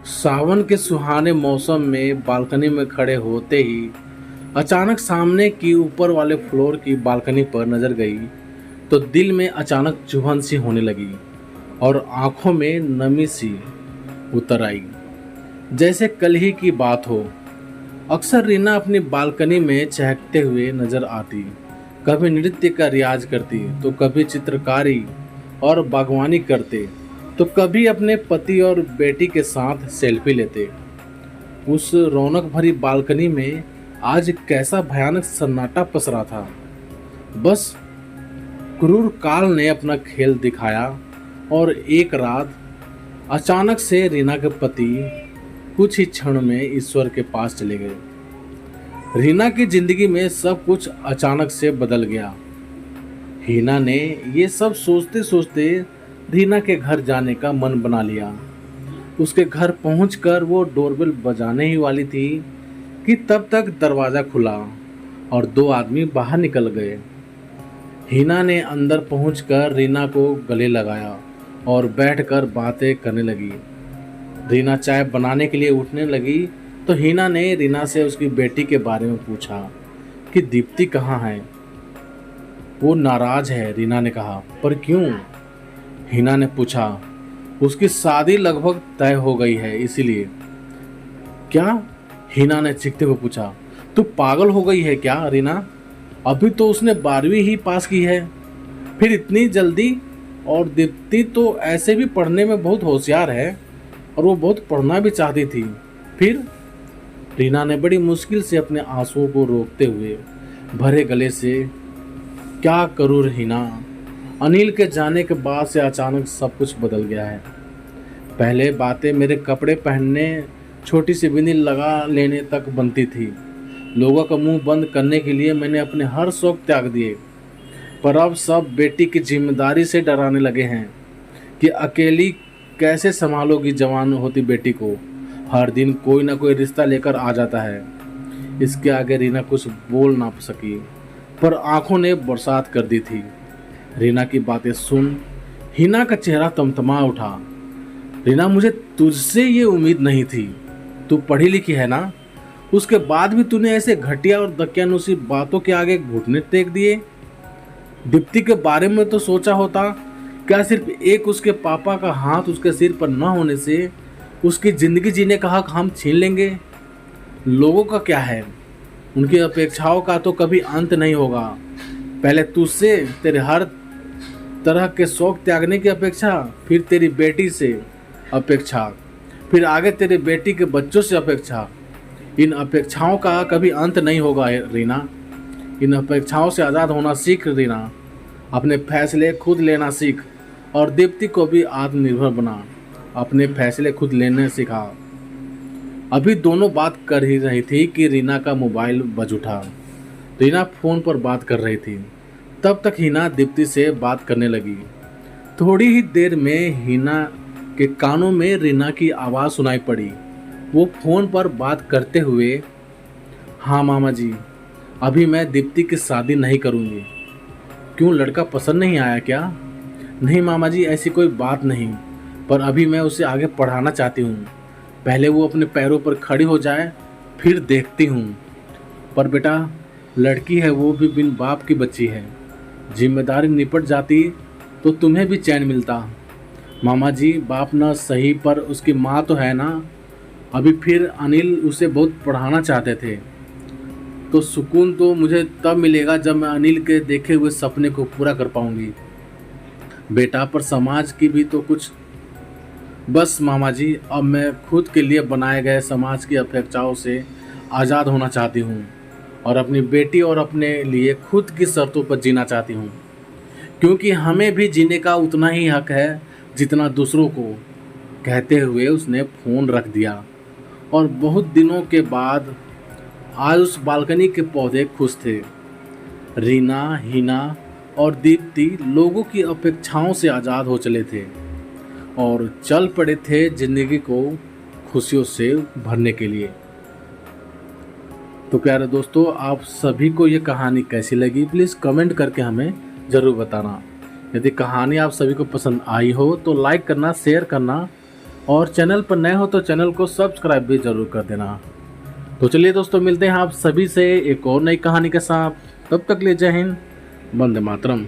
सावन के सुहाने मौसम में बालकनी में खड़े होते ही अचानक सामने की ऊपर वाले फ्लोर की बालकनी पर नजर गई तो दिल में अचानक चुभन सी होने लगी और आंखों में नमी सी उतर आई, जैसे कल ही की बात हो। अक्सर रीना अपनी बालकनी में चहकते हुए नजर आती, कभी नृत्य का रियाज करती तो कभी चित्रकारी और बागवानी करते तो कभी अपने पति और बेटी के साथ सेल्फी लेते। उस रौनक भरी बालकनी में आज कैसा भयानक सन्नाटा पसरा था। बस क्रूर काल ने अपना खेल दिखाया और एक रात अचानक से रीना के पति कुछ ही क्षण में ईश्वर के पास चले गए। रीना की जिंदगी में सब कुछ अचानक से बदल गया। हीना ने ये सब सोचते सोचते रीना के घर जाने का मन बना लिया। उसके घर पहुंचकर वो डोरबेल बजाने ही वाली थी कि तब तक दरवाज़ा खुला और दो आदमी बाहर निकल गए। हीना ने अंदर पहुंचकर रीना को गले लगाया और बैठकर बातें करने लगी। रीना चाय बनाने के लिए उठने लगी तो हीना ने रीना से उसकी बेटी के बारे में पूछा कि दीप्ति कहाँ है। वो नाराज है, रीना ने कहा। पर क्यों? हीना ने पूछा। उसकी शादी लगभग तय हो गई है इसीलिए। क्या? हीना ने चीखते हुए पूछा। तू पागल हो गई है क्या रीना? अभी तो उसने 12वीं ही पास की है, फिर इतनी जल्दी? और दीप्ति तो ऐसे भी पढ़ने में बहुत होशियार है और वो बहुत पढ़ना भी चाहती थी। फिर? रीना ने बड़ी मुश्किल से अपने आंसुओं को रोकते हुए भरे गले से, क्या करूँ हीना, अनिल के जाने के बाद से अचानक सब कुछ बदल गया है। पहले बातें मेरे कपड़े पहनने, छोटी सी बिंदी लगा लेने तक बनती थी। लोगों का मुंह बंद करने के लिए मैंने अपने हर शौक त्याग दिए, पर अब सब बेटी की जिम्मेदारी से डराने लगे हैं कि अकेली कैसे संभालोगी जवान होती बेटी को। हर दिन कोई ना कोई रिश्ता लेकर आ जाता है। इसके आगे रीना कुछ बोल ना सकी, पर आंखों ने बरसात कर दी थी। रीना की बातें सुन हीना का चेहरा तमतमा उठा। रीना, मुझे तुझसे ये उम्मीद नहीं थी। तू पढ़ी लिखी है ना, उसके बाद भी तूने ऐसे घटिया और दकियानुसी बातों के आगे घुटने टेक दिए। दीप्ति के बारे में तो सोचा होता। क्या सिर्फ एक उसके पापा का हाथ उसके सिर पर न होने से उसकी जिंदगी जीने का हक हम छीन लेंगे? लोगों का क्या है, उनकी अपेक्षाओं का तो कभी अंत नहीं होगा। पहले तुझसे तेरे हर तरह के शौक त्यागने की अपेक्षा, फिर तेरी बेटी से अपेक्षा, फिर आगे तेरी बेटी के बच्चों से अपेक्षा। इन अपेक्षाओं का कभी अंत नहीं होगा रीना। इन अपेक्षाओं से आज़ाद होना सीख रीना। अपने फैसले खुद लेना सीख और दीप्ति को भी आत्मनिर्भर बना। अपने फैसले खुद लेने सिखा। अभी दोनों बात कर ही रही थी कि रीना का मोबाइल बज उठा। रीना फ़ोन पर बात कर रही थी। तब तक हीना दीप्ति से बात करने लगी। थोड़ी ही देर में हीना के कानों में रीना की आवाज़ सुनाई पड़ी। वो फ़ोन पर बात करते हुए, हाँ मामा जी, अभी मैं दीप्ति की शादी नहीं करूँगी। क्यों, लड़का पसंद नहीं आया क्या? नहीं मामा जी, ऐसी कोई बात नहीं, पर अभी मैं उसे आगे पढ़ाना चाहती हूँ। पहले वो अपने पैरों पर खड़ी हो जाए, फिर देखती हूँ। पर बेटा, लड़की है, वो भी बिन बाप की बच्ची है। जिम्मेदारी निपट जाती तो तुम्हें भी चैन मिलता। मामा जी, बाप ना सही पर उसकी माँ तो है ना। अभी फिर अनिल उसे बहुत पढ़ाना चाहते थे, तो सुकून तो मुझे तब मिलेगा जब मैं अनिल के देखे हुए सपने को पूरा कर पाऊंगी। बेटा, पर समाज की भी तो कुछ। बस मामा जी, अब मैं खुद के लिए बनाए गए समाज की अपेक्षाओं से आज़ाद होना चाहती हूँ और अपनी बेटी और अपने लिए खुद की शर्तों पर जीना चाहती हूँ, क्योंकि हमें भी जीने का उतना ही हक है जितना दूसरों को। कहते हुए उसने फ़ोन रख दिया और बहुत दिनों के बाद आज उस बालकनी के पौधे खुश थे। रीना, हीना और दीप्ति लोगों की अपेक्षाओं से आज़ाद हो चले थे और चल पड़े थे जिंदगी को खुशियों से भरने के लिए। तो प्यारे दोस्तों, आप सभी को ये कहानी कैसी लगी प्लीज़ कमेंट करके हमें ज़रूर बताना। यदि कहानी आप सभी को पसंद आई हो तो लाइक करना, शेयर करना और चैनल पर नए हो तो चैनल को सब्सक्राइब भी ज़रूर कर देना। तो चलिए दोस्तों, मिलते हैं आप सभी से एक और नई कहानी के साथ। तब तक ले जय हिंद, वंदे मातरम।